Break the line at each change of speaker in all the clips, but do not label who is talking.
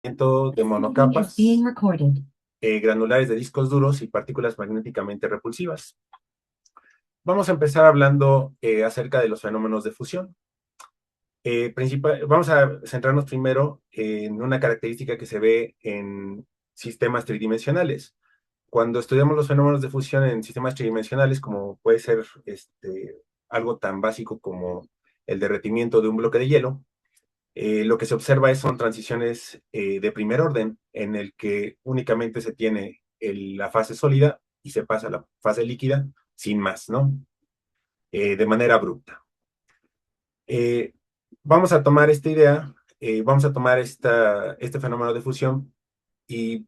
De monocapas, granulares de discos duros y partículas magnéticamente repulsivas. Vamos a empezar hablando acerca de los fenómenos de fusión. Vamos a centrarnos primero en una característica que se ve en sistemas tridimensionales. Cuando estudiamos los fenómenos de fusión en sistemas tridimensionales, como puede ser algo tan básico como el derretimiento de un bloque de hielo, lo que se observa son transiciones de primer orden, en el que únicamente se tiene la fase sólida y se pasa a la fase líquida sin más, ¿no? De manera abrupta. Vamos a tomar esta idea, vamos a tomar este fenómeno de fusión y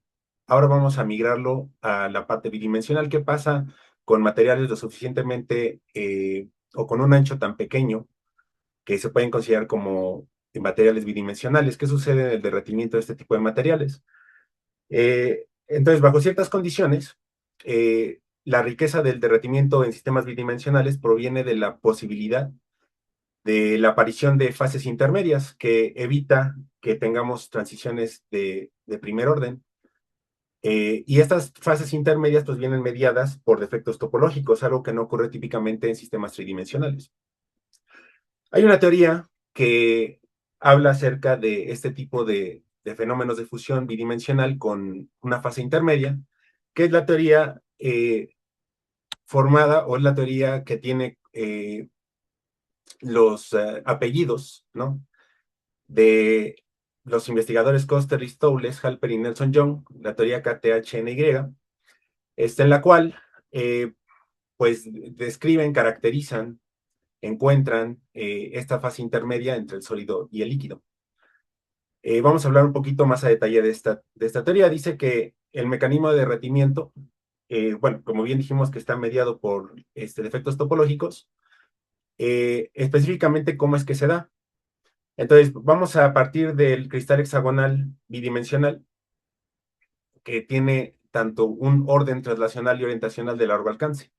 ahora vamos a migrarlo a la parte bidimensional. ¿Qué pasa con materiales lo suficientemente o con un ancho tan pequeño que se pueden considerar como materiales bidimensionales? ¿Qué sucede en el derretimiento de este tipo de materiales? Entonces, bajo ciertas condiciones, la riqueza del derretimiento en sistemas bidimensionales proviene de la posibilidad de la aparición de fases intermedias que evita que tengamos transiciones de primer orden. Y estas fases intermedias pues vienen mediadas por defectos topológicos, algo que no ocurre típicamente en sistemas tridimensionales. Hay una teoría que habla acerca de este tipo de fenómenos de fusión bidimensional con una fase intermedia, que es la teoría formada o es la teoría que tiene los apellidos, ¿no? De los investigadores Koster y Stowles, Halper y Nelson Young, la teoría KTHNY, en la cual pues describen, caracterizan, encuentran esta fase intermedia entre el sólido y el líquido. Vamos a hablar un poquito más a detalle de esta teoría. Dice que el mecanismo de derretimiento, bueno, como bien dijimos que está mediado por defectos topológicos, específicamente cómo es que se da. Entonces, vamos a partir del cristal hexagonal bidimensional, que tiene tanto un orden translacional y orientacional de largo alcance.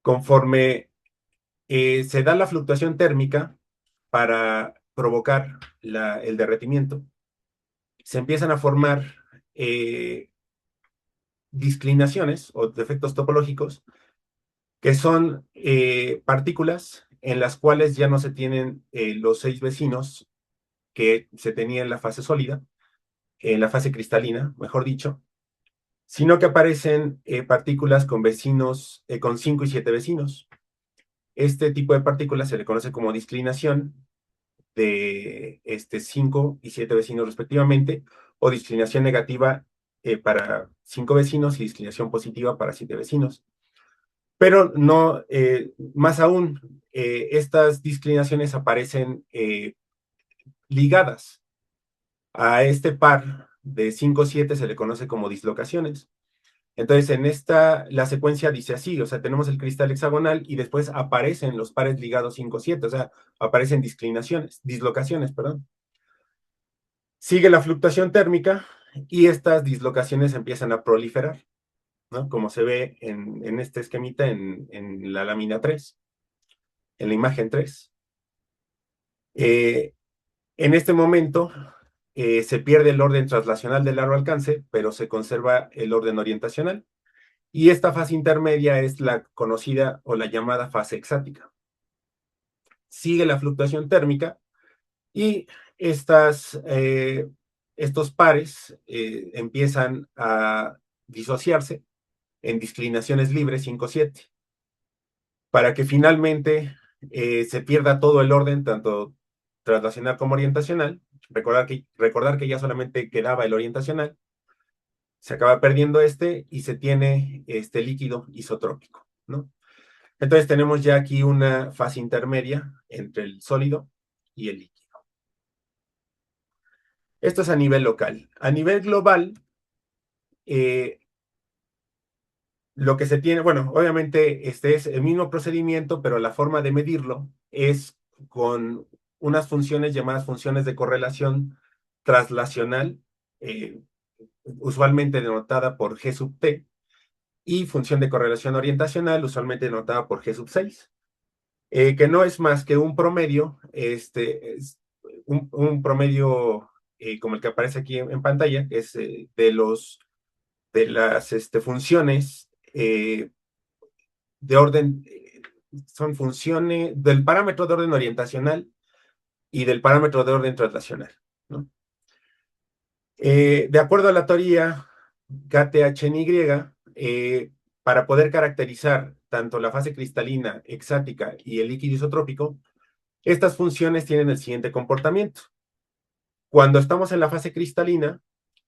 Conforme se da la fluctuación térmica para provocar el derretimiento, se empiezan a formar disclinaciones o defectos topológicos, que son partículas en las cuales ya no se tienen los 6 vecinos que se tenía en la fase sólida, en la fase cristalina, mejor dicho, sino que aparecen partículas con vecinos, con 5 y 7 vecinos. Este tipo de partículas se le conoce como disclinación de 5 y 7 vecinos respectivamente, o disclinación negativa para 5 vecinos y disclinación positiva para 7 vecinos. Pero no, más aún, estas disclinaciones aparecen ligadas a este par de 5-7, se le conoce como dislocaciones. Entonces, la secuencia dice así, o sea, tenemos el cristal hexagonal y después aparecen los pares ligados 5-7, o sea, aparecen dislocaciones, perdón. Sigue la fluctuación térmica y estas dislocaciones empiezan a proliferar, ¿no? Como se ve en este esquemita en la lámina 3, en la imagen 3. En este momento se pierde el orden translacional de largo alcance, pero se conserva el orden orientacional. Y esta fase intermedia es la conocida o la llamada fase exática. Sigue la fluctuación térmica y estos pares empiezan a disociarse en disclinaciones libres 5-7, para que finalmente se pierda todo el orden, tanto translacional como orientacional. Recordar que ya solamente quedaba el orientacional, se acaba perdiendo y se tiene este líquido isotrópico, ¿no? Entonces tenemos ya aquí una fase intermedia entre el sólido y el líquido. Esto es a nivel local. A nivel global, eh, lo que se tiene, bueno, obviamente este es el mismo procedimiento, pero la forma de medirlo es con unas funciones llamadas funciones de correlación translacional, eh, usualmente denotada por G sub t, y función de correlación orientacional, usualmente denotada por G sub 6, que no es más que un promedio, un promedio como el que aparece aquí en pantalla, que es de las funciones de orden, son funciones del parámetro de orden orientacional y del parámetro de orden translacional, ¿no? De acuerdo a la teoría KTHNY, para poder caracterizar tanto la fase cristalina, exática y el líquido isotrópico, estas funciones tienen el siguiente comportamiento. Cuando estamos en la fase cristalina,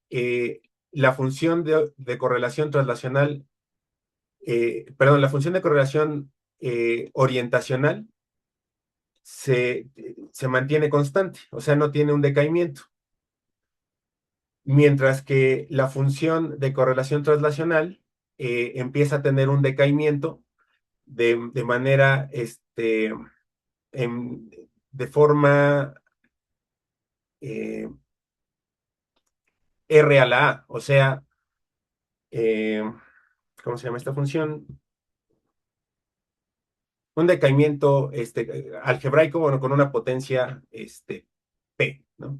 la función de correlación translacional, perdón, la función de correlación orientacional se mantiene constante, o sea, no tiene un decaimiento. Mientras que la función de correlación translacional empieza a tener un decaimiento de manera, de forma eh, R a la A, o sea, eh, ¿cómo se llama esta función? Un decaimiento algebraico, bueno, con una potencia P, ¿no?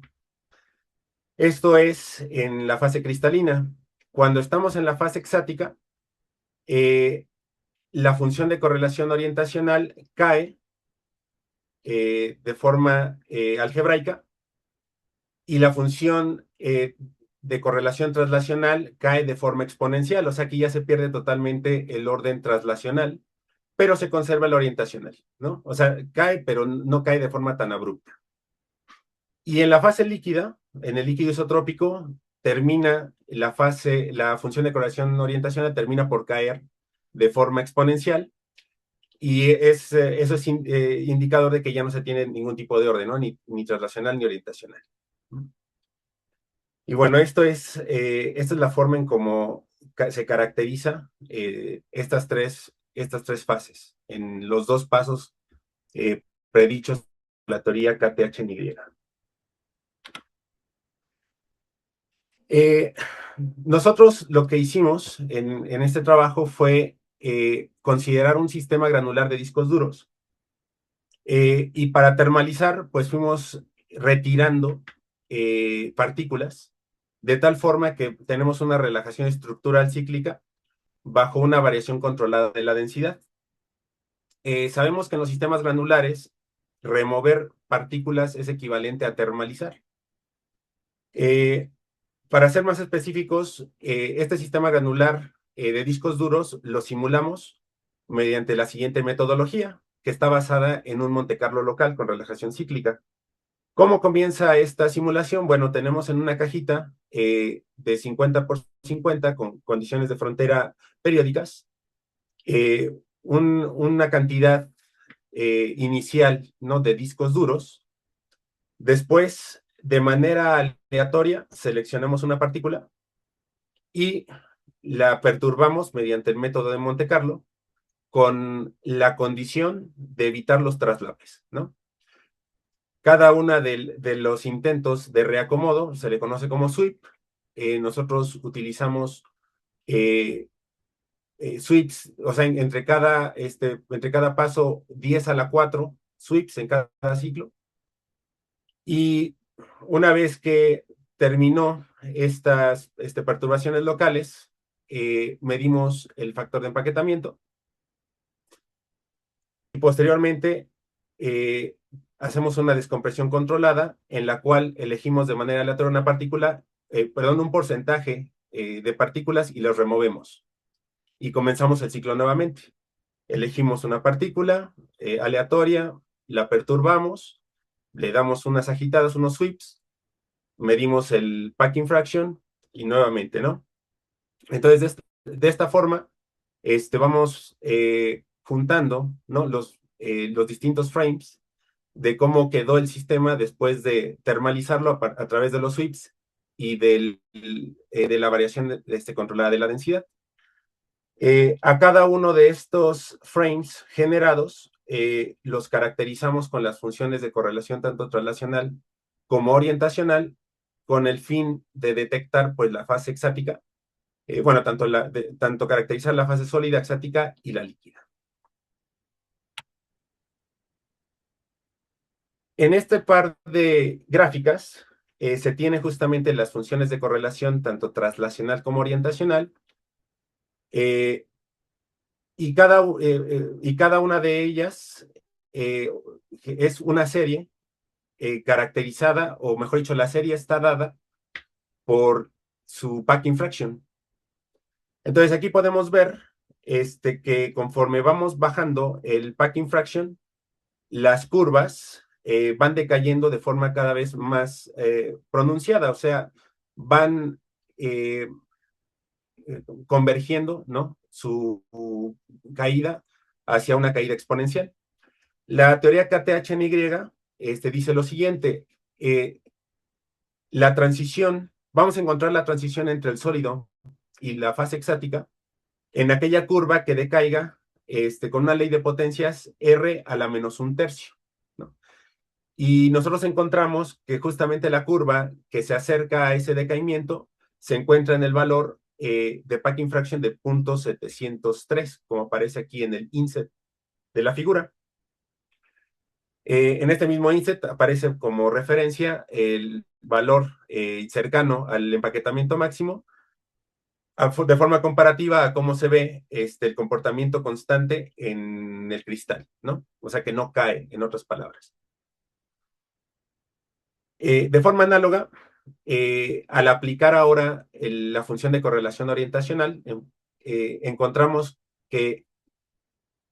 Esto es en la fase cristalina. Cuando estamos en la fase exática, la función de correlación orientacional cae de forma algebraica y la función de correlación translacional cae de forma exponencial, o sea que ya se pierde totalmente el orden translacional, pero se conserva el orientacional, ¿no? O sea, cae, pero no cae de forma tan abrupta. Y en la fase líquida, en el líquido isotrópico, termina la función de correlación orientacional termina por caer de forma exponencial y eso es indicador de que ya no se tiene ningún tipo de orden, ¿no? Ni translacional ni orientacional. Y bueno, esta es la forma en cómo se caracteriza estas tres fases en los dos pasos predichos por la teoría KTHNY. Eh, Nosotros lo que hicimos en este trabajo fue considerar un sistema granular de discos duros y para termalizar, pues fuimos retirando partículas de tal forma que tenemos una relajación estructural cíclica bajo una variación controlada de la densidad. Sabemos que en los sistemas granulares remover partículas es equivalente a termalizar. Eh, para ser más específicos, este sistema granular de discos duros lo simulamos mediante la siguiente metodología, que está basada en un Monte Carlo local con relajación cíclica. ¿Cómo comienza esta simulación? Bueno, tenemos en una cajita de 50 por 50 con condiciones de frontera periódicas, una cantidad inicial, ¿no?, de discos duros. Después, de manera aleatoria, seleccionamos una partícula y la perturbamos mediante el método de Monte Carlo con la condición de evitar los traslaves, ¿no? Cada una de los intentos de reacomodo se le conoce como sweep. Nosotros utilizamos eh, sweeps, o sea, entre cada paso 10 a la 4 sweeps en cada ciclo. Y una vez que terminó estas perturbaciones locales, medimos el factor de empaquetamiento y posteriormente eh, hacemos una descompresión controlada en la cual elegimos de manera aleatoria una partícula, perdón, un porcentaje de partículas y las removemos. Y comenzamos el ciclo nuevamente. Elegimos una partícula aleatoria, la perturbamos, le damos unas agitadas, unos sweeps, medimos el packing fraction y nuevamente, ¿no? Entonces, de esta forma, vamos juntando, ¿no?, los distintos frames de cómo quedó el sistema después de termalizarlo a través de los sweeps y de la variación controlada de la densidad. A cada uno de estos frames generados los caracterizamos con las funciones de correlación tanto translacional como orientacional con el fin de detectar pues la fase exática, bueno, tanto caracterizar la fase sólida, exática y la líquida. En este par de gráficas se tiene justamente las funciones de correlación, tanto traslacional como orientacional, eh, y cada una de ellas eh, es una serie caracterizada, o mejor dicho, la serie está dada por su packing fraction. Entonces aquí podemos ver que conforme vamos bajando el packing fraction, las curvas van decayendo de forma cada vez más pronunciada, o sea, van eh, convergiendo, ¿no? Su caída hacia una caída exponencial. La teoría KTH-Y dice lo siguiente, eh, la transición, vamos a encontrar la transición entre el sólido y la fase exática en aquella curva que decaiga con una ley de potencias R a la menos un tercio, ¿no? Y nosotros encontramos que justamente la curva que se acerca a ese decaimiento se encuentra en el valor de packing fraction de 0.703, como aparece aquí en el inset de la figura. En este mismo inset aparece como referencia el valor cercano al empaquetamiento máximo, de forma comparativa a cómo se ve el comportamiento constante en el cristal, ¿no? O sea que no cae, en otras palabras. De forma análoga, al aplicar ahora la función de correlación orientacional, encontramos que,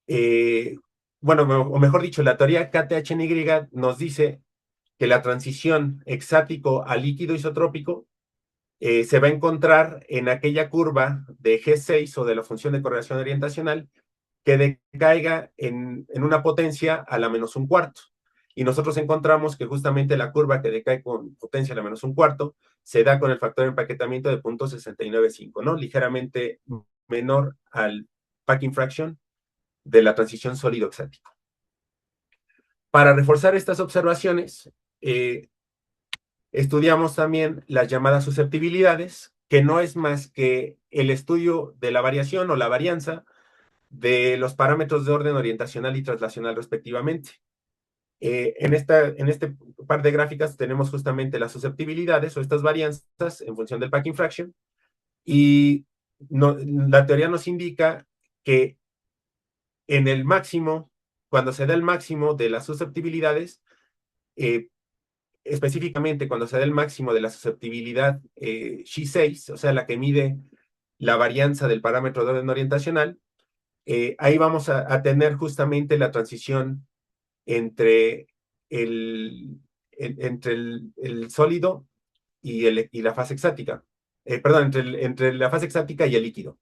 eh, bueno, o mejor dicho, la teoría KTH-Y nos dice que la transición exático a líquido isotrópico se va a encontrar en aquella curva de G6 o de la función de correlación orientacional que decaiga en una potencia a la menos un cuarto. Y nosotros encontramos que justamente la curva que decae con potencia a la menos un cuarto se da con el factor de empaquetamiento de 0.695, ¿no? Ligeramente menor al packing fraction de la transición sólido-exático. Para reforzar estas observaciones, estudiamos también las llamadas susceptibilidades, que no es más que el estudio de la variación o la varianza de los parámetros de orden orientacional y traslacional respectivamente. En este par de gráficas tenemos justamente las susceptibilidades o estas varianzas en función del packing fraction, y la teoría nos indica que en el máximo, cuando se da el máximo de las susceptibilidades, eh, específicamente cuando se da el máximo de la susceptibilidad X6, o sea, la que mide la varianza del parámetro de orden orientacional, ahí vamos a tener justamente la transición entre el sólido y la fase exática. Perdón, entre la fase exática y el líquido.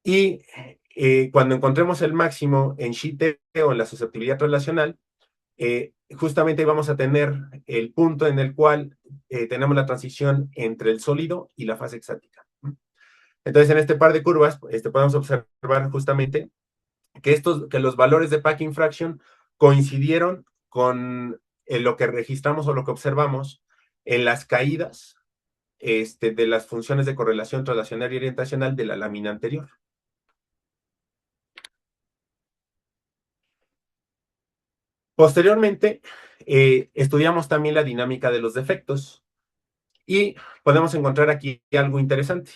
Y cuando encontremos el máximo en Xi-T o en la susceptibilidad relacional, justamente vamos a tener el punto en el cual tenemos la transición entre el sólido y la fase exática. Entonces, en este par de curvas, podemos observar justamente que los valores de packing fraction coincidieron con lo que registramos o lo que observamos en las caídas de las funciones de correlación traslacional y orientacional de la lámina anterior. Posteriormente, estudiamos también la dinámica de los defectos y podemos encontrar aquí algo interesante.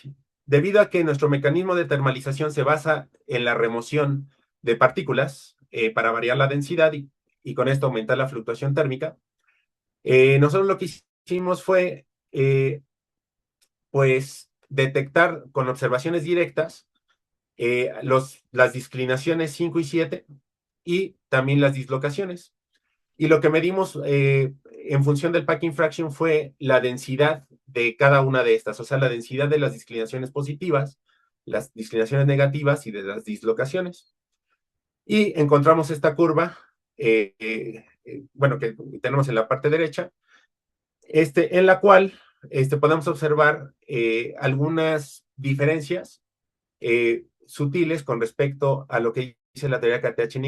Debido a que nuestro mecanismo de termalización se basa en la remoción de partículas para variar la densidad y con esto aumentar la fluctuación térmica, nosotros lo que hicimos fue, pues, detectar con observaciones directas las disclinaciones 5 y 7 y también las dislocaciones. Y lo que medimos en función del packing fraction fue la densidad de cada una de estas, o sea, la densidad de las disclinaciones positivas, las disclinaciones negativas y de las dislocaciones. Y encontramos esta curva, bueno, que tenemos en la parte derecha, en la cual podemos observar algunas diferencias sutiles con respecto a lo que dice la teoría KTH-Y.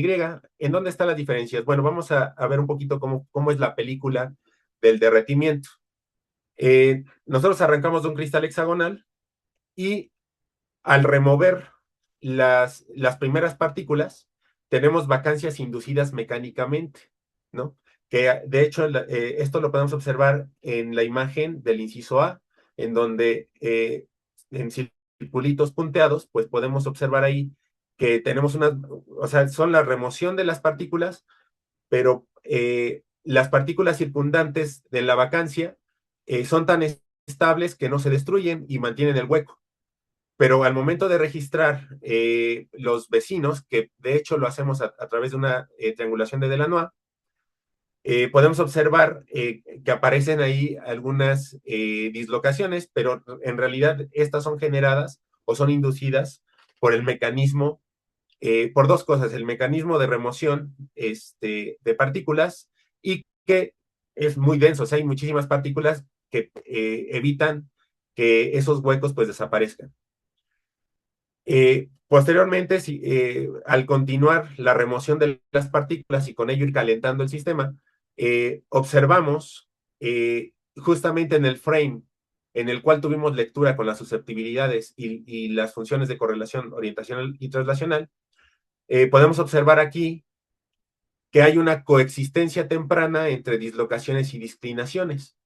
¿En dónde están las diferencias? Bueno, vamos a ver un poquito cómo es la película del derretimiento. Nosotros arrancamos de un cristal hexagonal y al remover las primeras partículas, tenemos vacancias inducidas mecánicamente, ¿no? que de hecho esto lo podemos observar en la imagen del inciso A, en donde en circulitos punteados, pues podemos observar ahí que tenemos una, o sea, son la remoción de las partículas, pero las partículas circundantes de la vacancia son tan estables que no se destruyen y mantienen el hueco. Pero al momento de registrar los vecinos, que de hecho lo hacemos a través de una triangulación de Delanois, podemos observar que aparecen ahí algunas dislocaciones, pero en realidad estas son generadas o son inducidas por el mecanismo, por dos cosas, el mecanismo de remoción de partículas y que es muy denso, o sea, hay muchísimas partículas que evitan que esos huecos pues desaparezcan. Posteriormente, al continuar la remoción de las partículas y con ello ir calentando el sistema, observamos justamente en el frame en el cual tuvimos lectura con las susceptibilidades y las funciones de correlación orientacional y traslacional, podemos observar aquí que hay una coexistencia temprana entre dislocaciones y disclinaciones.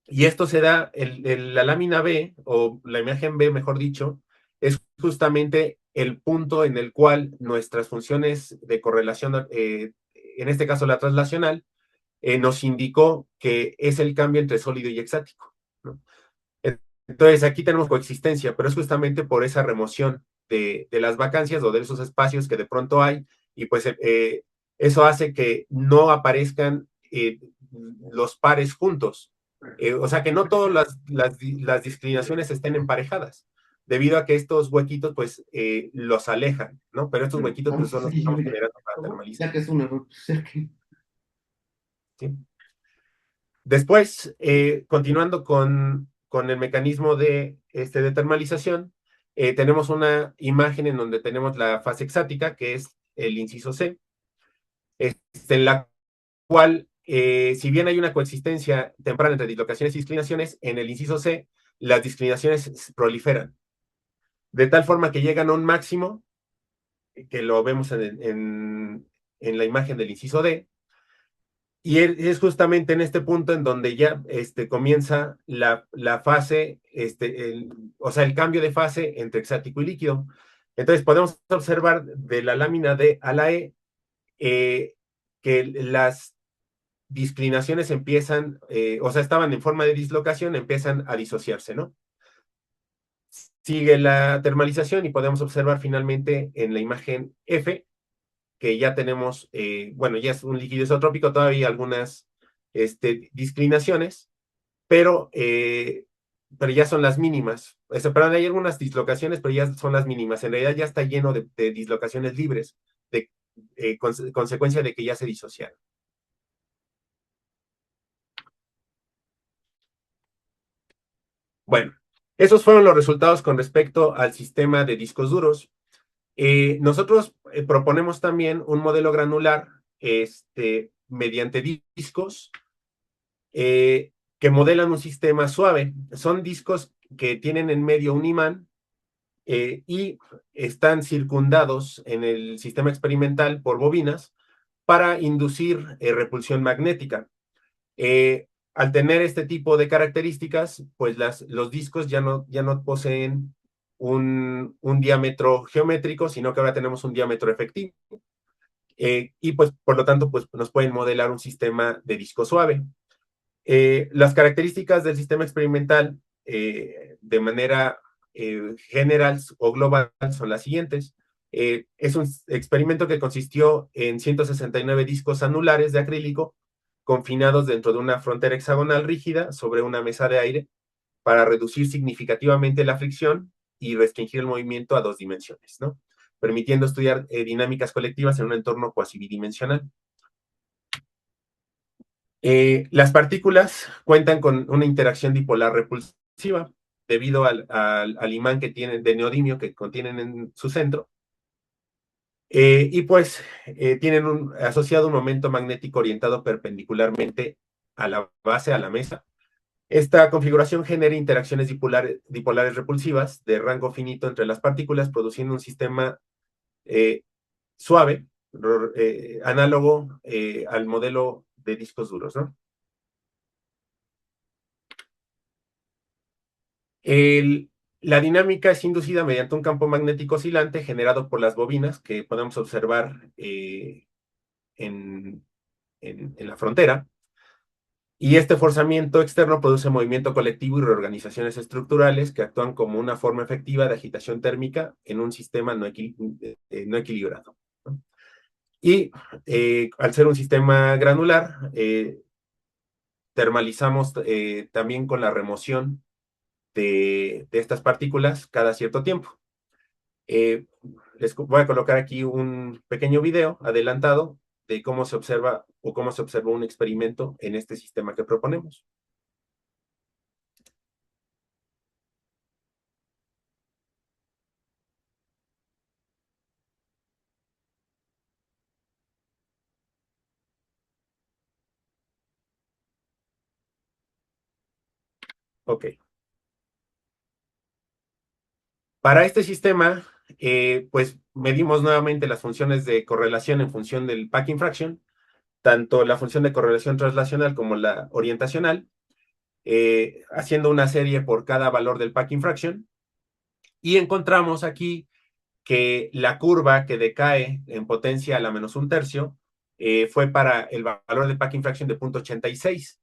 Y esto se da, la lámina B, o la imagen B, mejor dicho, es justamente el punto en el cual nuestras funciones de correlación, en este caso la traslacional, nos indicó que es el cambio entre sólido y exático, ¿no? Entonces aquí tenemos coexistencia, pero es justamente por esa remoción de las vacancias o de esos espacios que de pronto hay, y pues eso hace que no aparezcan los pares juntos. O sea, que no todas las disclinaciones estén emparejadas, debido a que estos huequitos pues los alejan, ¿no? Pero estos huequitos pues son los que estamos generando para termalizar.
Ya que es un error, ya que...
¿Sí? Después, continuando con el mecanismo de termalización, tenemos una imagen en donde tenemos la fase exática, que es el inciso C, en la cual, si bien hay una coexistencia temprana entre dislocaciones y disclinaciones, en el inciso C las disclinaciones proliferan, de tal forma que llegan a un máximo, que lo vemos en la imagen del inciso D, y es justamente en este punto en donde ya comienza la fase, o sea, el cambio de fase entre exático y líquido. Entonces podemos observar de la lámina D a la E eh, que las disclinaciones empiezan, o sea, estaban en forma de dislocación, empiezan a disociarse, ¿no? Sigue la termalización y podemos observar finalmente en la imagen F que ya tenemos, bueno, ya es un líquido isotrópico, todavía algunas disclinaciones, pero ya son las mínimas. Perdón, hay algunas dislocaciones, pero ya son las mínimas. En realidad ya está lleno de dislocaciones libres, de consecuencia de que ya se disociaron. Bueno, esos fueron los resultados con respecto al sistema de discos duros. Nosotros proponemos también un modelo granular mediante discos que modelan un sistema suave. Son discos que tienen en medio un imán y están circundados en el sistema experimental por bobinas para inducir repulsión magnética. Al tener este tipo de características, pues los discos ya no poseen un diámetro geométrico, sino que ahora tenemos un diámetro efectivo. Y pues, por lo tanto, pues nos pueden modelar un sistema de disco suave. Las características del sistema experimental de manera general o global son las siguientes. Es un experimento que consistió en 169 discos anulares de acrílico confinados dentro de una frontera hexagonal rígida sobre una mesa de aire para reducir significativamente la fricción y restringir el movimiento a dos dimensiones, ¿no? Permitiendo estudiar dinámicas colectivas en un entorno cuasi bidimensional. Las partículas cuentan con una interacción dipolar repulsiva debido al imán que tienen de neodimio que contienen en su centro. Y pues tienen asociado un momento magnético orientado perpendicularmente a la base, a la mesa. Esta configuración genera interacciones dipolares repulsivas de rango finito entre las partículas, produciendo un sistema suave análogo al modelo de discos duros, ¿no? El, la dinámica es inducida mediante un campo magnético oscilante generado por las bobinas que podemos observar en, en la frontera. Y este forzamiento externo produce movimiento colectivo y reorganizaciones estructurales que actúan como una forma efectiva de agitación térmica en un sistema no equilibrado, ¿no? Y al ser un sistema granular, termalizamos también con la remoción de estas partículas cada cierto tiempo. Eh, Les voy a colocar aquí un pequeño video adelantado de cómo se observa o cómo se observó un experimento en este sistema que proponemos. Ok. Para este sistema, pues medimos nuevamente las funciones de correlación en función del packing fraction, tanto la función de correlación translacional como la orientacional, haciendo una serie por cada valor del packing fraction. Y encontramos aquí que la curva que decae en potencia a la menos un tercio fue para el valor del packing fraction de 0.86.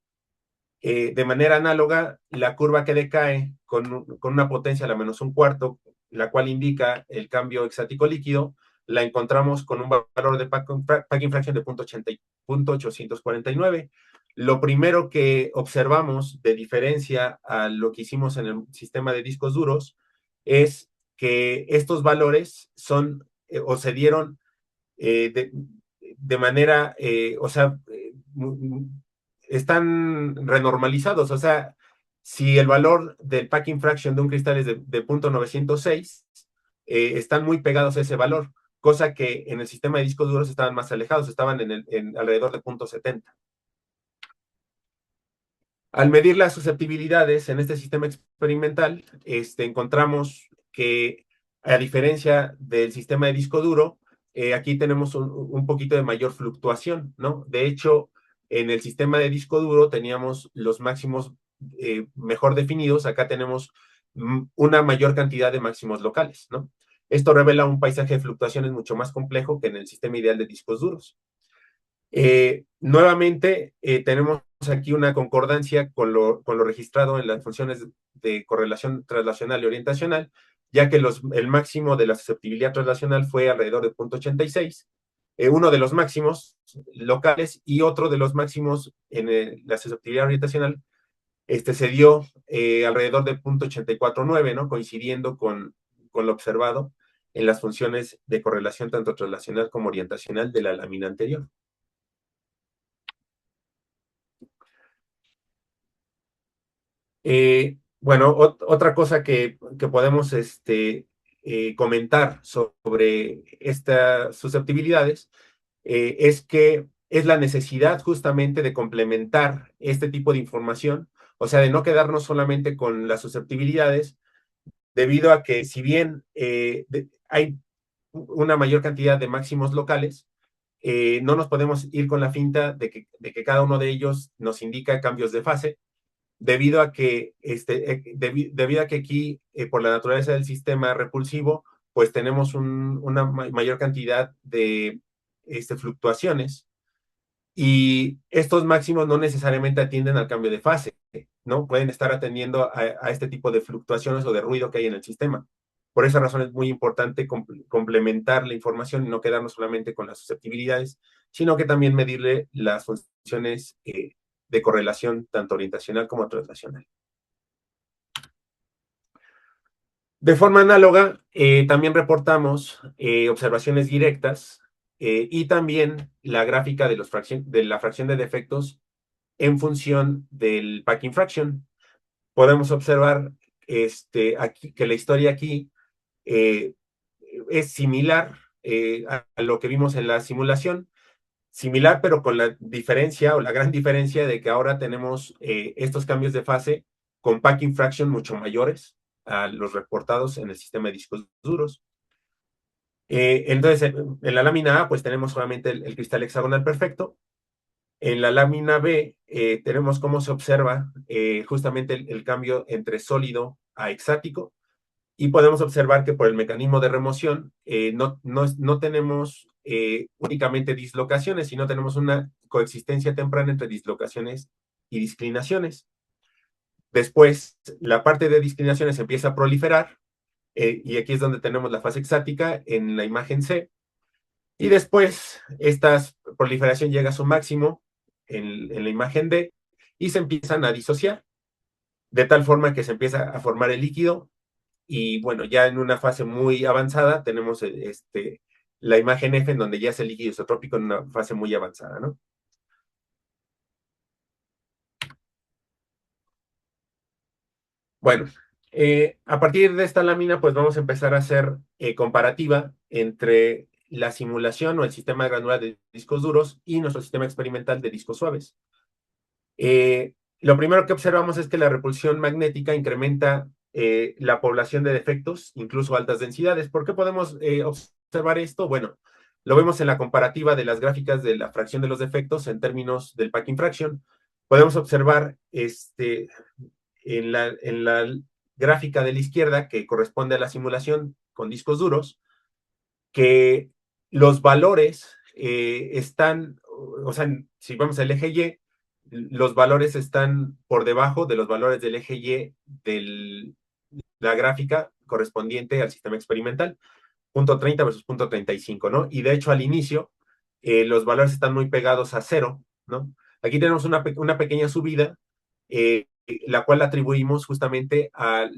De manera análoga, la curva que decae con una potencia a la menos un cuarto, la cual indica el cambio exático líquido, la encontramos con un valor de packing fraction de 0.849. Lo primero que observamos de diferencia a lo que hicimos en el sistema de discos duros es que estos valores son o se dieron de manera, o sea, están renormalizados. O sea, si el valor del packing fraction de un cristal es de 0.906, están muy pegados a ese valor, cosa que en el sistema de discos duros estaban más alejados, estaban en alrededor de 0.70. Al medir las susceptibilidades en este sistema experimental, encontramos que, a diferencia del sistema de disco duro, aquí tenemos un poquito de mayor fluctuación, ¿no? De hecho, en el sistema de disco duro teníamos los máximos mejor definidos, acá tenemos una mayor cantidad de máximos locales, ¿no? Esto revela un paisaje de fluctuaciones mucho más complejo que en el sistema ideal de discos duros. Nuevamente, tenemos aquí una concordancia con lo registrado en las funciones de correlación translacional y orientacional, ya que el máximo de la susceptibilidad translacional fue alrededor de 0.86, uno de los máximos locales y otro de los máximos en la susceptibilidad orientacional se dio alrededor de 0.849, ¿no? Coincidiendo con lo observado en las funciones de correlación tanto translacional como orientacional de la lámina anterior. Bueno, otra cosa que podemos comentar sobre estas susceptibilidades es que es la necesidad justamente de complementar este tipo de información, o sea, de no quedarnos solamente con las susceptibilidades, debido a que si bien hay una mayor cantidad de máximos locales, no nos podemos ir con la finta de que cada uno de ellos nos indica cambios de fase, debido a que, debido a que aquí, por la naturaleza del sistema repulsivo, pues tenemos una mayor cantidad de fluctuaciones, y estos máximos no necesariamente atienden al cambio de fase, ¿no? Pueden estar atendiendo a este tipo de fluctuaciones o de ruido que hay en el sistema. Por esa razón es muy importante complementar la información y no quedarnos solamente con las susceptibilidades, sino que también medirle las funciones de correlación, tanto orientacional como translacional. De forma análoga, también reportamos observaciones directas y también la gráfica de la fracción de defectos en función del packing fraction. Podemos observar aquí, que la historia aquí eh, es similar a lo que vimos en la simulación, similar, pero con la diferencia o la gran diferencia de que ahora tenemos estos cambios de fase con packing fraction mucho mayores a los reportados en el sistema de discos duros. Entonces, en la lámina A, pues tenemos solamente el cristal hexagonal perfecto. En la lámina B tenemos cómo se observa justamente el cambio entre sólido a hexático y podemos observar que por el mecanismo de remoción no tenemos únicamente dislocaciones, sino tenemos una coexistencia temprana entre dislocaciones y disclinaciones. Después, la parte de disclinaciones empieza a proliferar y aquí es donde tenemos la fase hexática en la imagen C. Y después, esta proliferación llega a su máximo en la imagen D y se empiezan a disociar, de tal forma que se empieza a formar el líquido. Y bueno, ya en una fase muy avanzada tenemos la imagen F en donde ya es el líquido isotrópico en una fase muy avanzada, ¿no? Bueno, a partir de esta lámina, pues vamos a empezar a hacer comparativa entre la simulación o el sistema granular de discos duros y nuestro sistema experimental de discos suaves. Lo primero que observamos es que la repulsión magnética incrementa la población de defectos, incluso altas densidades. ¿Por qué podemos observar esto? Bueno, lo vemos en la comparativa de las gráficas de la fracción de los defectos en términos del packing fraction. Podemos observar en la gráfica de la izquierda, que corresponde a la simulación con discos duros, que los valores están, o sea, si vamos al eje Y, los valores están por debajo de los valores del eje Y de la gráfica correspondiente al sistema experimental, punto 30 versus punto 35, ¿no? Y de hecho al inicio los valores están muy pegados a cero, ¿no? Aquí tenemos una pequeña subida, la cual atribuimos justamente a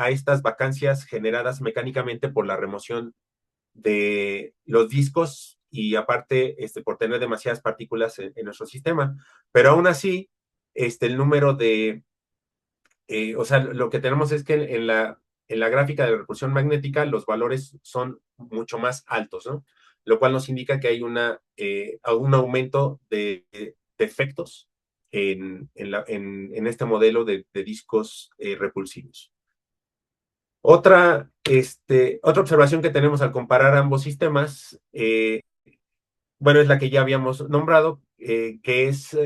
estas vacancias generadas mecánicamente por la remoción de los discos y aparte por tener demasiadas partículas en nuestro sistema. Pero aún así, el número o sea, lo que tenemos es que en la gráfica de repulsión magnética los valores son mucho más altos, ¿no? Lo cual nos indica que hay un aumento de efectos en este modelo de discos repulsivos. Otra observación que tenemos al comparar ambos sistemas, bueno, es la que ya habíamos nombrado, que es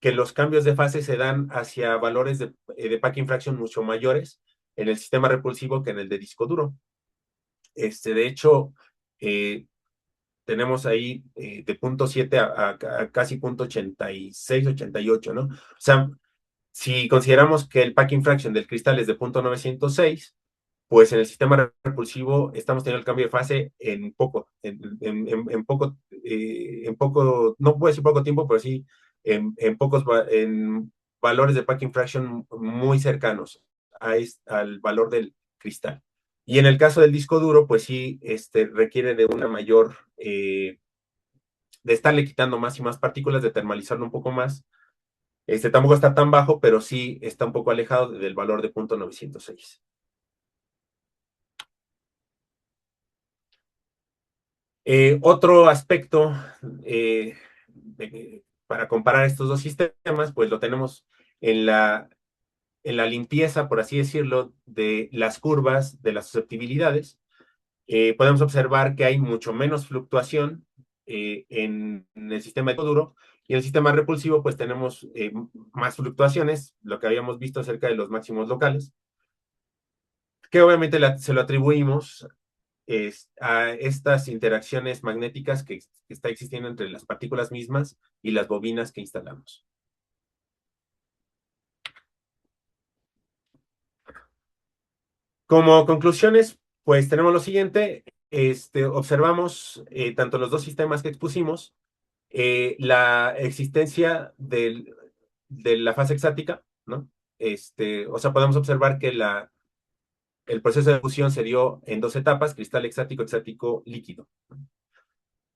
que los cambios de fase se dan hacia valores de packing fraction mucho mayores en el sistema repulsivo que en el de disco duro. De hecho, eh, tenemos ahí de punto 7 a casi punto 86, 88, ¿no? O sea, si consideramos que el packing fraction del cristal es de punto 906, pues en el sistema repulsivo estamos teniendo el cambio de fase en poco, en poco, no puedo decir poco tiempo, pero sí en valores de packing fraction muy cercanos al valor del cristal. Y en el caso del disco duro, pues sí, requiere de una mayor, de estarle quitando más y más partículas, de termalizarlo un poco más. Tampoco está tan bajo, pero sí está un poco alejado del valor de punto 906. Otro aspecto para comparar estos dos sistemas, pues lo tenemos en la limpieza, por así decirlo, de las curvas de las susceptibilidades. Podemos observar que hay mucho menos fluctuación en el sistema duro y en el sistema repulsivo, pues tenemos más fluctuaciones, lo que habíamos visto acerca de los máximos locales, que obviamente se lo atribuimos a estas interacciones magnéticas que está existiendo entre las partículas mismas y las bobinas que instalamos. Como conclusiones, pues tenemos lo siguiente, observamos tanto los dos sistemas que expusimos, la existencia de la fase exática, ¿no? O sea, podemos observar que el proceso de fusión se dio en dos etapas, cristal exático, exático líquido.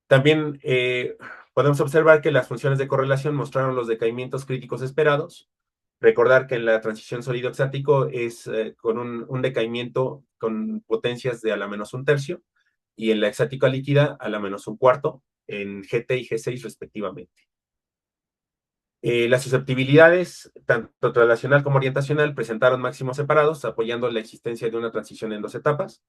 También podemos observar que las funciones de correlación mostraron los decaimientos críticos esperados. Recordar que en la transición sólido-exático es con un decaimiento con potencias de a la menos un tercio y en la exática líquida a la menos un cuarto en GT y G6 respectivamente. Las susceptibilidades, tanto traslacional como orientacional, presentaron máximos separados, apoyando la existencia de una transición en dos etapas.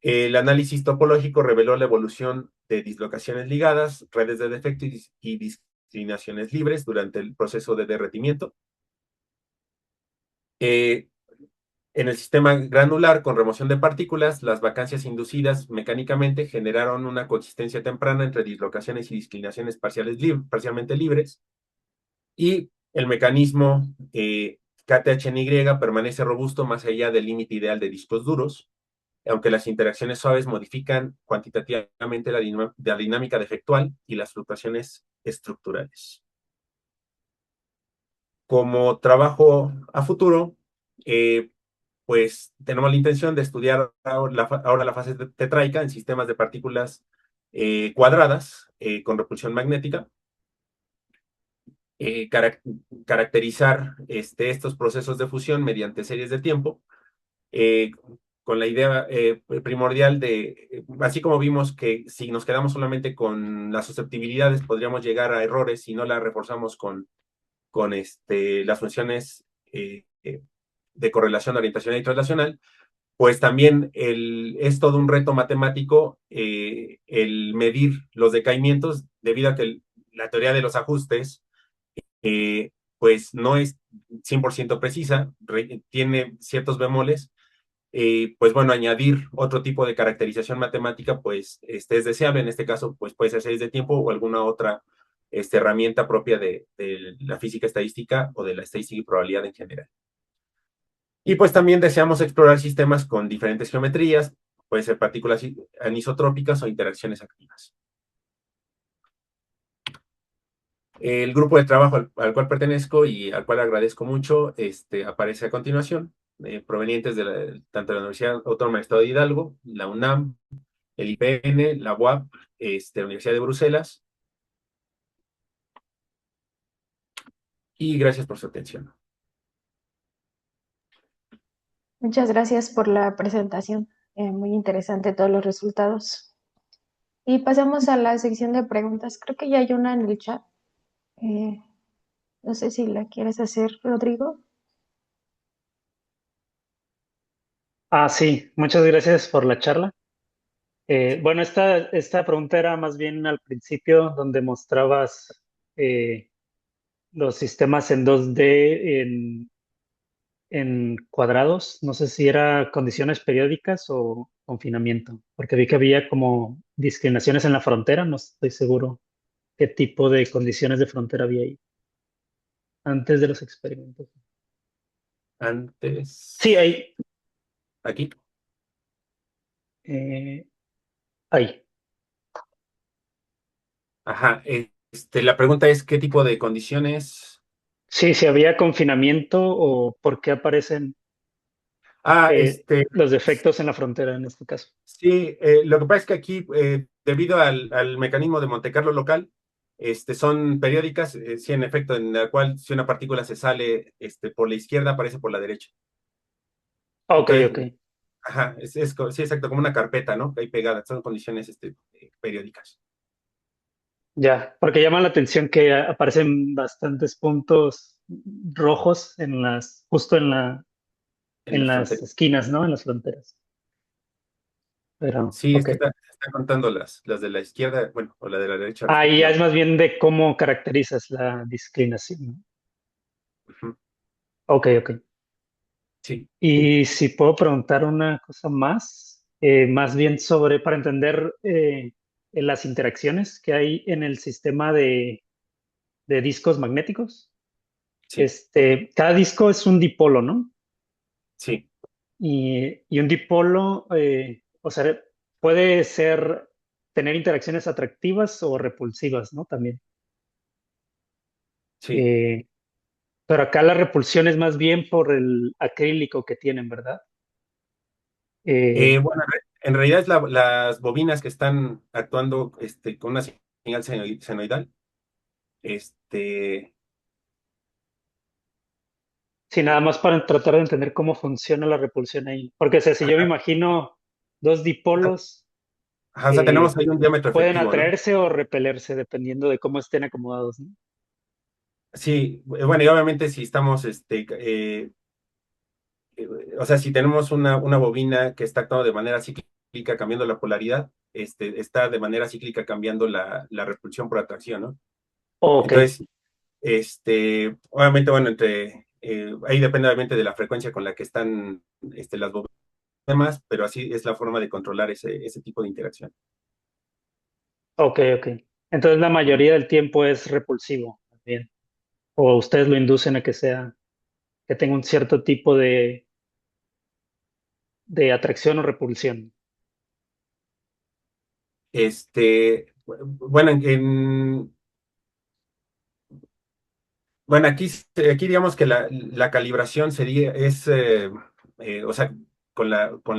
El análisis topológico reveló la evolución de dislocaciones ligadas, redes de defecto y discriminaciones libres durante el proceso de derretimiento. Eh, en el sistema granular con remoción de partículas, las vacancias inducidas mecánicamente generaron una coexistencia temprana entre dislocaciones y discriminaciones parcialmente libres, y el mecanismo KTHNY permanece robusto más allá del límite ideal de discos duros, aunque las interacciones suaves modifican cuantitativamente la dinámica defectual y las fluctuaciones estructurales. Como trabajo a futuro, eh, pues tenemos la intención de estudiar ahora la fase tetraica en sistemas de partículas cuadradas con repulsión magnética, eh, carac caracterizar estos procesos de fusión mediante series de tiempo, eh, con la idea primordial de, así como vimos que si nos quedamos solamente con las susceptibilidades, podríamos llegar a errores si no la reforzamos con las funciones de correlación, orientación y traslacional. Pues también es todo un reto matemático el medir los decaimientos, debido a que la teoría de los ajustes pues no es 100% precisa, tiene ciertos bemoles. Pues bueno, añadir otro tipo de caracterización matemática, pues es deseable. En este caso, pues puede ser series de tiempo o alguna otra herramienta propia de la física estadística o de la estadística y probabilidad en general. Y pues también deseamos explorar sistemas con diferentes geometrías, puede ser partículas anisotrópicas o interacciones activas. El grupo de trabajo al cual pertenezco y al cual agradezco mucho, aparece a continuación, provenientes tanto de la Universidad Autónoma del Estado de Hidalgo, la UNAM, el IPN, la UAP, la Universidad de Bruselas, y gracias por su atención.
Muchas gracias por la presentación. Muy interesante todos los resultados. Y pasamos a la sección de preguntas. Creo que ya hay una en el chat. Eh, no sé si la quieres hacer, Rodrigo.
Sí, muchas gracias por la charla. Bueno, esta pregunta era más bien al principio, donde mostrabas eh, los sistemas en 2D en cuadrados. No sé si era condiciones periódicas o confinamiento, porque vi que había como discriminaciones en la frontera. No estoy seguro qué tipo de condiciones de frontera había ahí antes de los experimentos. Sí,
Antes,
ahí.
aquí.
eh, Ahí.
Ajá, la pregunta es, ¿qué tipo de condiciones?
Sí, si había confinamiento o por qué aparecen
Ah,
los defectos en la frontera en este caso.
sí, lo que pasa es que aquí, debido al mecanismo de Monte Carlo local, son periódicas, sí, en efecto, en la cual si una partícula se sale por la izquierda, aparece por la derecha.
Ok,
Entonces,
ok,
ajá, sí, exacto, como una carpeta, ¿no? Ahí pegada, son condiciones periódicas.
ya, porque llama la atención que aparecen bastantes puntos rojos justo
En
en
las
las
fronteras.
esquinas, ¿no? En las fronteras. Pero,
Sí, es
ok.
que está contando las de la izquierda, bueno, o la de la derecha
Ahí ya es
respectivamente.
más bien de cómo caracterizas la discriminación, ¿no?
Ujú.
Ok, ok.
Sí.
Y si puedo preguntar una cosa más, más bien para entender las interacciones que hay en el sistema de discos magnéticos.
Sí,
Cada disco es un dipolo, ¿no?
sí,
Y un dipolo, o sea, puede tener interacciones atractivas o repulsivas, ¿no? También.
sí.
Eh, pero acá la repulsión es más bien por el acrílico que tienen, ¿verdad? Eh,
Bueno, en realidad es las bobinas que están actuando con una señal senoidal. Este,
sí, nada más para tratar de entender cómo funciona la repulsión ahí. Porque, o sea, si yo me
ajá,
imagino dos dipolos,
ajá, o sea, tenemos ahí un
pues,
diámetro
pueden
efectivo, ¿no?
atraerse o repelerse dependiendo de cómo estén acomodados, ¿no?
Sí, bueno, y obviamente si estamos, o sea, si tenemos una bobina que está actuando de manera cíclica, cíclica cambiando la polaridad, está de manera cíclica cambiando la repulsión por atracción, ¿no?
Ok,
Entonces, obviamente, bueno, ahí depende obviamente de la frecuencia con la que están las bobemas, pero así es la forma de controlar ese tipo de interacción.
ok. Entonces la
Ujú.
mayoría del tiempo es repulsivo también. O ustedes lo inducen a que sea, que tenga un cierto tipo de atracción o repulsión.
Bueno, bueno, aquí digamos que la calibración o sea, con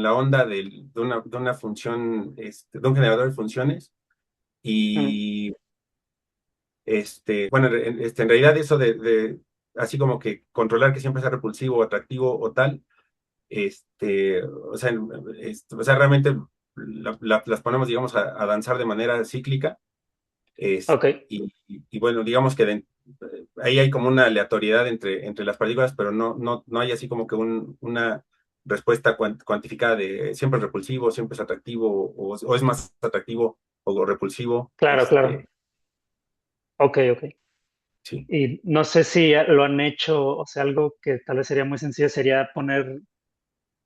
la onda de una función, de un generador de funciones.
Mm,
Y bueno, en realidad eso así como que controlar que siempre sea repulsivo o atractivo o tal, o sea, realmente las ponemos, digamos, a danzar de manera cíclica.
ok,
Y bueno, digamos que ahí hay como una aleatoriedad entre las partículas, pero no hay así como que una respuesta cuantificada de siempre es repulsivo, siempre es atractivo, o es más atractivo o repulsivo.
claro. Ok.
Sí.
Y no sé si lo han hecho, o sea, algo que tal vez sería muy sencillo sería poner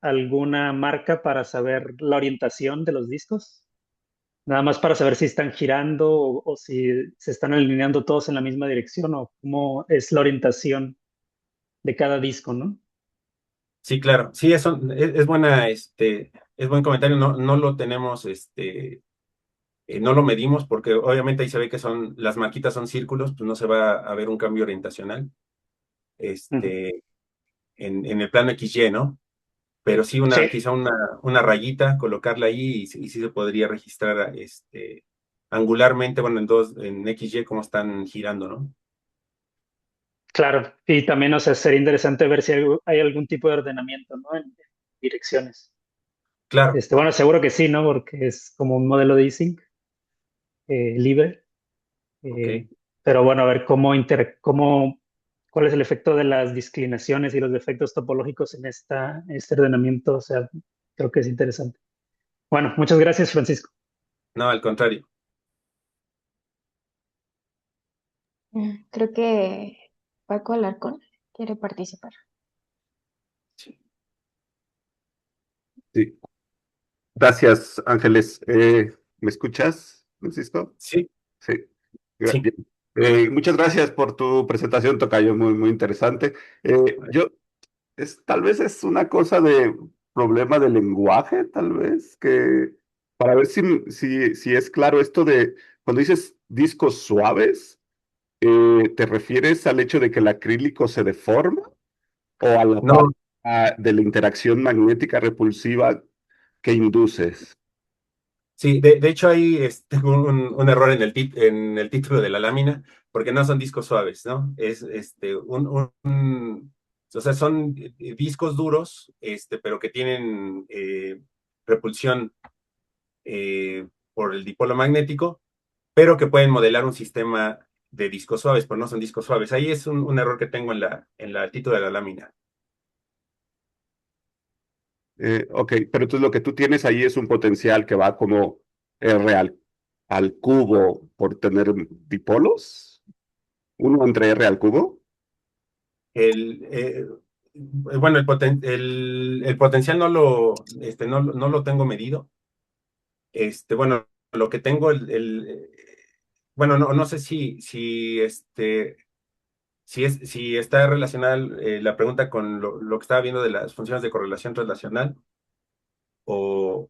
alguna marca para saber la orientación de los discos, nada más para saber si están girando o si se están alineando todos en la misma dirección o cómo es la orientación de cada disco, ¿no?
Sí, claro. Sí, eso es buen comentario. No lo tenemos, no lo medimos porque obviamente ahí se ve que las marquitas son círculos, pues no se va a ver un cambio orientacional,
Ujú.
en el plano XY, ¿no? Pero sí
Sí,
quizá una rayita, colocarla ahí y sí se podría registrar, angularmente, bueno, en XY cómo están girando, ¿no?
claro. Y también, o sea, sería interesante ver si hay algún tipo de ordenamiento, ¿no? En direcciones.
Claro,
Bueno, seguro que sí, ¿no? Porque es como un modelo de Ising libre.
ok.
Eh, pero bueno, a ver cuál es el efecto de las disclinaciones y los defectos topológicos en este ordenamiento. O sea, creo que es interesante. Bueno, muchas gracias, Francisco.
No, al contrario.
Creo que Paco Alarcón quiere participar.
Sí,
Sí, gracias, Ángeles. ¿Me escuchas, Francisco?
sí,
Sí,
sí.
bien. Muchas gracias por tu presentación, tocayo, muy, muy interesante. Tal vez es una cosa de problema de lenguaje, tal vez, que para ver si es claro esto de cuando dices discos suaves, ¿te refieres al hecho de que el acrílico se deforma o a la parte
No,
de la interacción magnética repulsiva que induces?
sí, de hecho hay un error en el título de la lámina, porque no son discos suaves, ¿no? O sea, son discos duros, pero que tienen repulsión por el dipolo magnético, pero que pueden modelar un sistema de discos suaves, pero no son discos suaves. Ahí es un error que tengo en el título de la lámina.
Ok, pero entonces lo que tú tienes ahí es un potencial que va como R al cubo por tener dipolos, uno entre R al cubo.
Bueno, el potencial no lo tengo medido. Bueno, lo que tengo, bueno, no sé si está relacionada la pregunta con lo que estaba viendo de las funciones de correlación translacional o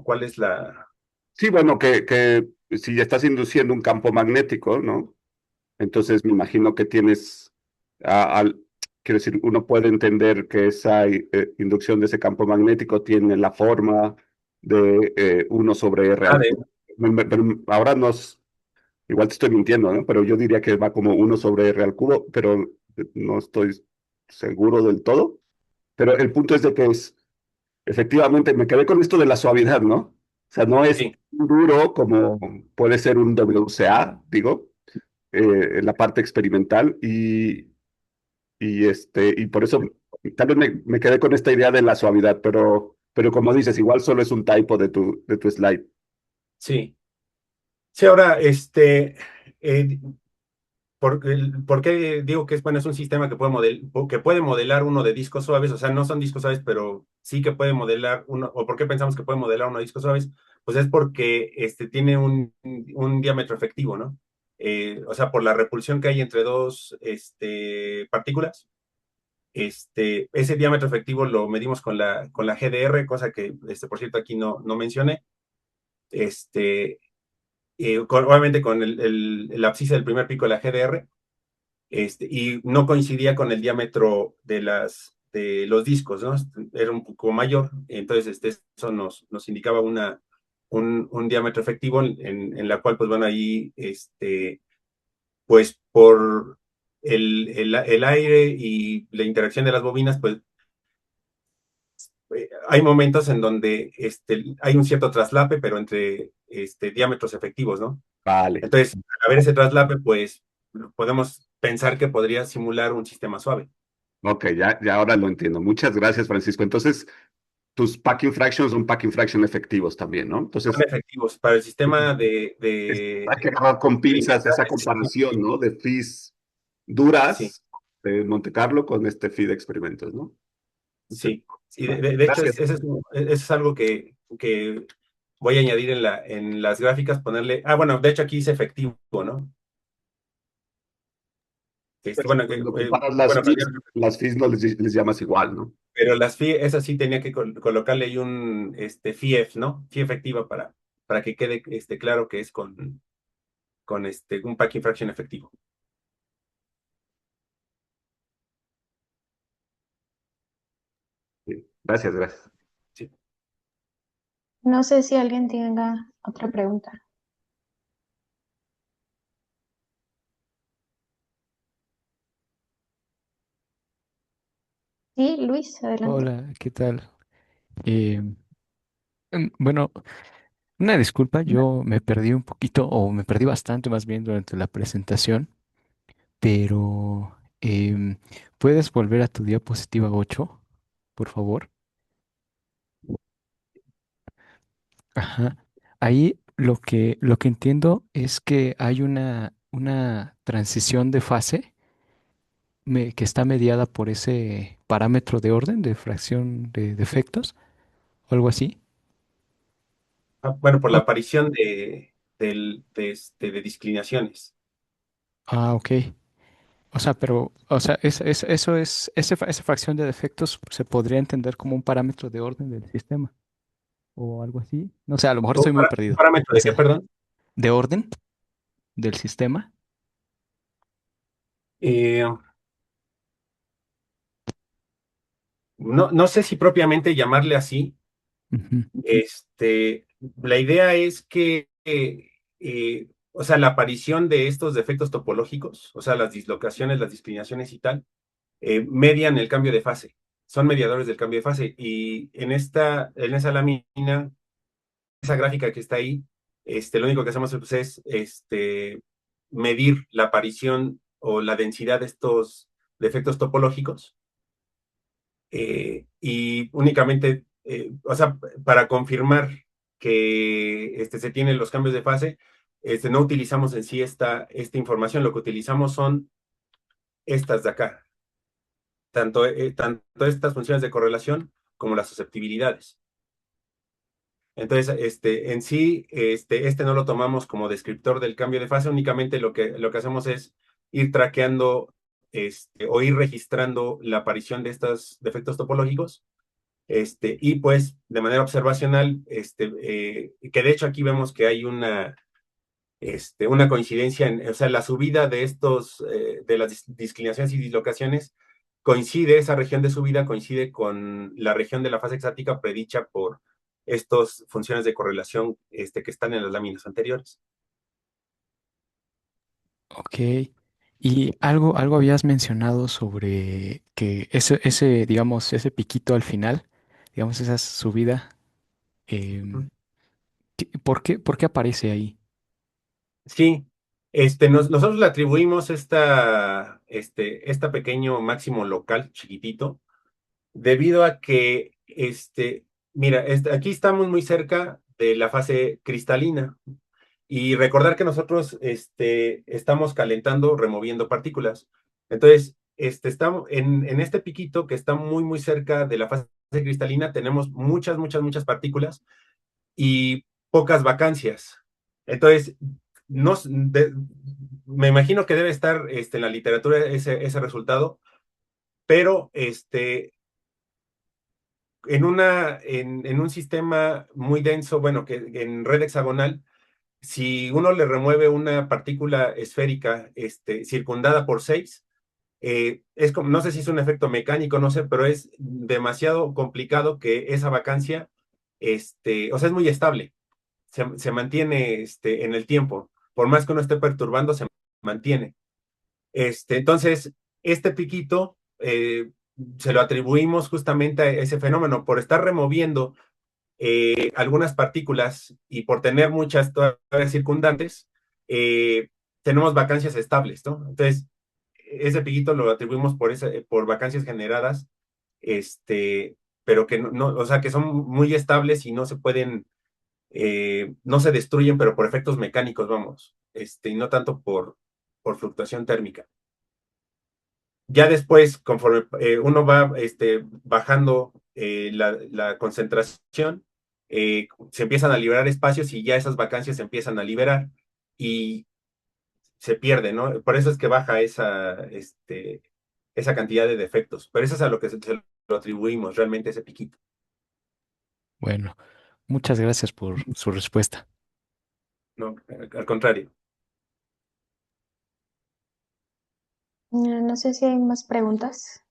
cuál es la...
Sí, bueno, que si ya estás induciendo un campo magnético, ¿no? Entonces me imagino que tienes, quiero decir, uno puede entender que esa inducción de ese campo magnético tiene la forma de 1 sobre R
Ah,
al cubo. Pero ahora igual te estoy mintiendo, ¿no? Pero yo diría que va como 1 sobre R al cubo, pero no estoy seguro del todo. Pero el punto es de que efectivamente, me quedé con esto de la suavidad, ¿no? O sea, no es
sí,
duro como puede ser un WCA, digo, en la parte experimental, y por eso tal vez me quedé con esta idea de la suavidad, pero pero como dices, igual solo es un typo de tu slide.
Sí. Sí, ahora, ¿por qué digo que es un sistema que que puede modelar uno de discos suaves? O sea, no son discos suaves, pero sí que puede modelar uno, o ¿por qué pensamos que puede modelar uno de discos suaves? Pues es porque tiene un diámetro efectivo, ¿no? O sea, por la repulsión que hay entre dos partículas, ese diámetro efectivo lo medimos con la GDR, cosa que, por cierto, aquí no mencioné. Este, Obviamente con el abscisa del primer pico de la GDR, y no coincidía con el diámetro de los discos, ¿no? Era un poco mayor, entonces eso nos indicaba un diámetro efectivo en la cual, pues bueno, ahí, pues por el aire y la interacción de las bobinas, pues hay momentos en donde hay un cierto traslape, pero entre diámetros efectivos, ¿no?
Vale.
Entonces, al haber ese traslape, pues podemos pensar que podría simular un sistema suave.
Ok, ya ahora lo entiendo. Muchas gracias, Francisco. Entonces, tus packing fractions son packing fraction efectivos también, ¿no?
Son
Entonces,
efectivos para el sistema
hay que agarrar con
de
pinzas esa
integrales.
comparación, ¿no? De fees
Sí,
duras de Monte Carlo con este fee de experimentos, ¿no?
sí. Sí,
Vale,
de hecho,
gracias.
eso es algo que voy a añadir en las gráficas, ponerle. Ah, bueno, de hecho aquí dice efectivo, ¿no?
Pues,
Bueno,
cuando comparas
bueno,
las fees no les llamas igual, ¿no?
pero las FI, esas sí tenía que colocarle ahí un FIEF, ¿no? FI efectiva para que quede claro que es con un packing fraction efectivo.
Sí. Gracias, gracias.
Sí.
No sé si alguien tenga otra pregunta. Sí, Luis, adelante.
Hola, ¿qué tal? Eh, bueno, una disculpa, yo me perdí un poquito, o me perdí bastante más bien durante la presentación, pero ¿puedes volver a tu diapositiva 8, por favor? Ajá. Ahí lo que entiendo es que hay una transición de fase que está mediada por ese parámetro de orden de fracción de defectos o algo así.
Ah, bueno, por la
O-
aparición de disclinaciones.
Ah, ok. O sea, pero, o sea, eso es, esa fracción de defectos se podría entender como un parámetro de orden del sistema o algo así. No sé, a lo mejor estoy muy
¿Un
perdido.
parámetro
O
de qué,
sea,
perdón?
de orden del sistema.
Eh, no sé si propiamente llamarle así.
Ujú.
La idea es que, o sea, la aparición de estos defectos topológicos, o sea, las dislocaciones, las disclinaciones y tal, median el cambio de fase. Son mediadores del cambio de fase. Y en esa lámina, esa gráfica que está ahí, lo único que hacemos pues, es medir la aparición o la densidad de estos defectos topológicos, y únicamente, o sea, para confirmar que se tienen los cambios de fase, no utilizamos en sí esta información, lo que utilizamos son estas de acá, tanto estas funciones de correlación como las susceptibilidades. Entonces, en sí, no lo tomamos como descriptor del cambio de fase, únicamente lo que hacemos es ir traqueando, o ir registrando la aparición de estos defectos topológicos, y pues de manera observacional, que de hecho aquí vemos que hay una coincidencia o sea, la subida de de las disclinaciones y dislocaciones esa región de subida coincide con la región de la fase exática predicha por estas funciones de correlación, que están en las láminas anteriores.
Ok. Y algo habías mencionado sobre que digamos, ese piquito al final, digamos, esa subida,
Ujú.
em, por qué aparece ahí?
Sí, nosotros le atribuimos esta pequeño máximo local chiquitito, debido a que Mira, aquí estamos muy cerca de la fase cristalina y recordar que nosotros estamos calentando, removiendo partículas. Entonces, estamos en este piquito que está muy, muy cerca de la fase cristalina, tenemos muchas, muchas, muchas partículas y pocas vacancias. Entonces, no, me imagino que debe estar en la literatura ese resultado, pero en un sistema muy denso, bueno, que en red hexagonal, si uno le remueve una partícula esférica circundada por seis, es como, no sé si es un efecto mecánico, no sé, pero es demasiado complicado que esa vacancia, o sea, es muy estable, se mantiene en el tiempo, por más que uno esté perturbando, se mantiene. Entonces, este piquito se lo atribuimos justamente a ese fenómeno por estar removiendo algunas partículas y por tener muchas todavía circundantes, tenemos vacancias estables, ¿no? Entonces, ese piquito lo atribuimos por vacancias generadas, pero que o sea, que son muy estables y no se pueden, no se destruyen, pero por efectos mecánicos, vamos, y no tanto por fluctuación térmica. Ya después, conforme uno va bajando la concentración, se empiezan a liberar espacios y ya esas vacancias se empiezan a liberar y se pierde, ¿no? Por eso es que baja esa cantidad de defectos. Pero eso es a lo que se lo atribuimos realmente ese piquito.
Bueno, muchas gracias por su respuesta.
No, al contrario.
No sé si hay más preguntas.